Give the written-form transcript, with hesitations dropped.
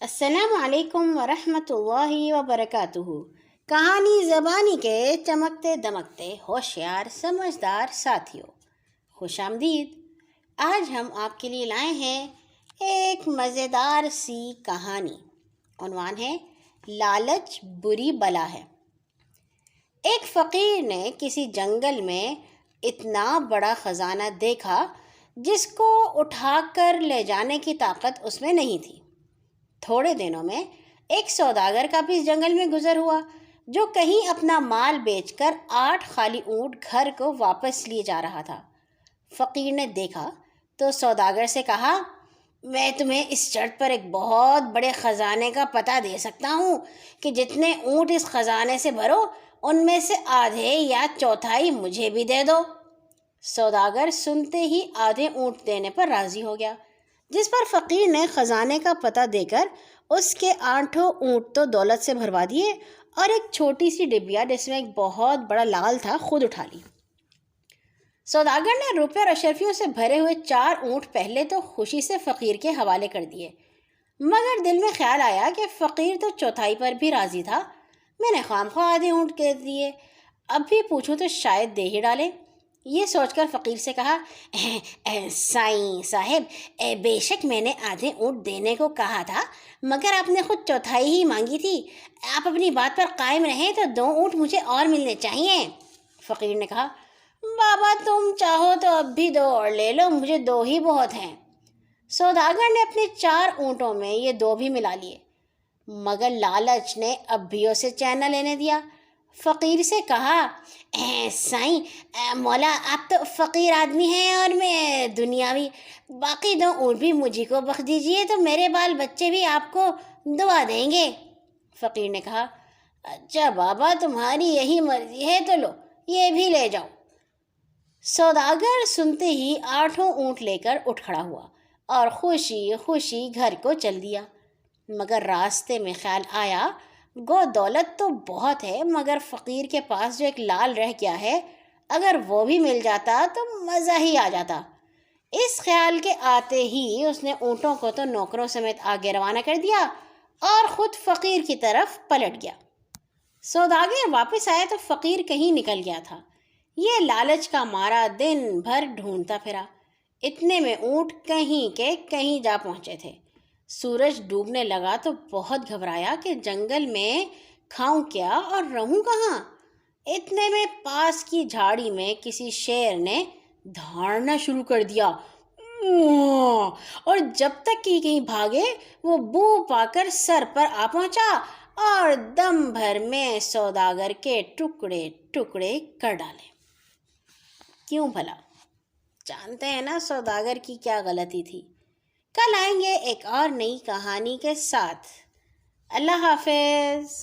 السلام علیکم ورحمۃ اللہ وبرکاتہ۔ کہانی زبانی کے چمکتے دمکتے ہوشیار سمجھدار ساتھیوں، خوش آمدید۔ آج ہم آپ کے لیے لائے ہیں ایک مزیدار سی کہانی۔ عنوان ہے لالچ بری بلا ہے۔ ایک فقیر نے کسی جنگل میں اتنا بڑا خزانہ دیکھا جس کو اٹھا کر لے جانے کی طاقت اس میں نہیں تھی۔ تھوڑے دنوں میں ایک سوداگر کا بھی اس جنگل میں گزر ہوا جو کہیں اپنا مال بیچ کر 8 خالی اونٹ گھر کو واپس لیے جا رہا تھا۔ فقیر نے دیکھا تو سوداگر سے کہا، میں تمہیں اس شرط پر ایک بہت بڑے خزانے کا پتہ دے سکتا ہوں کہ جتنے اونٹ اس خزانے سے بھرو ان میں سے آدھے یا چوتھائی مجھے بھی دے دو۔ سوداگر سنتے ہی آدھے اونٹ دینے پر راضی ہو گیا، جس پر فقیر نے خزانے کا پتہ دے کر اس کے 8 اونٹ تو دولت سے بھروا دیے اور ایک چھوٹی سی ڈبیا جس میں ایک بہت بڑا لال تھا خود اٹھا لی۔ سوداگر نے روپے اور اشرفیوں سے بھرے ہوئے 4 اونٹ پہلے تو خوشی سے فقیر کے حوالے کر دیے، مگر دل میں خیال آیا کہ فقیر تو چوتھائی پر بھی راضی تھا، میں نے خواہ آدھے اونٹ دے دیے، اب بھی پوچھوں تو شاید دے ہی ڈالے۔ یہ سوچ کر فقیر سے کہا، سائیں صاحب، بے شک میں نے آدھے اونٹ دینے کو کہا تھا، مگر آپ نے خود چوتھائی ہی مانگی تھی۔ آپ اپنی بات پر قائم رہیں تو 2 اونٹ مجھے اور ملنے چاہیے۔ فقیر نے کہا، بابا تم چاہو تو اب بھی 2 اور لے لو، مجھے 2 ہی بہت ہیں۔ سوداگر نے اپنے 4 اونٹوں میں یہ 2 بھی ملا لیے، مگر لالچ نے اب بھی اسے چین نہ لینے دیا۔ فقیر سے کہا، سائیں مولا، آپ تو فقیر آدمی ہیں اور میں دنیاوی، باقی 2 اونٹ بھی مجھے کو بخش دیجئے تو میرے بال بچے بھی آپ کو دعا دیں گے۔ فقیر نے کہا، اچھا بابا، تمہاری یہی مرضی ہے تو لو، یہ بھی لے جاؤ۔ سوداگر سنتے ہی 8 اونٹ لے کر اٹھ کھڑا ہوا اور خوشی خوشی گھر کو چل دیا، مگر راستے میں خیال آیا، گو دولت تو بہت ہے مگر فقیر کے پاس جو ایک لال رہ گیا ہے، اگر وہ بھی مل جاتا تو مزہ ہی آ جاتا۔ اس خیال کے آتے ہی اس نے اونٹوں کو تو نوکروں سمیت آگے روانہ کر دیا اور خود فقیر کی طرف پلٹ گیا۔ سوداگر واپس آیا تو فقیر کہیں نکل گیا تھا۔ یہ لالچ کا مارا دن بھر ڈھونڈتا پھرا، اتنے میں اونٹ کہیں کے کہیں جا پہنچے تھے۔ سورج ڈوبنے لگا تو بہت گھبرایا کہ جنگل میں کھاؤں کیا اور رہوں کہاں۔ اتنے میں پاس کی جھاڑی میں کسی شیر نے دھاڑنا شروع کر دیا، اور جب تک کہ کہیں بھاگے وہ بو پا کر سر پر آ پہنچا اور دم بھر میں سوداگر کے ٹکڑے ٹکڑے کر ڈالے۔ کیوں بھلا؟ جانتے ہیں نا سوداگر کی کیا غلطی تھی۔ کل آئیں گے ایک اور نئی کہانی کے ساتھ۔ اللہ حافظ۔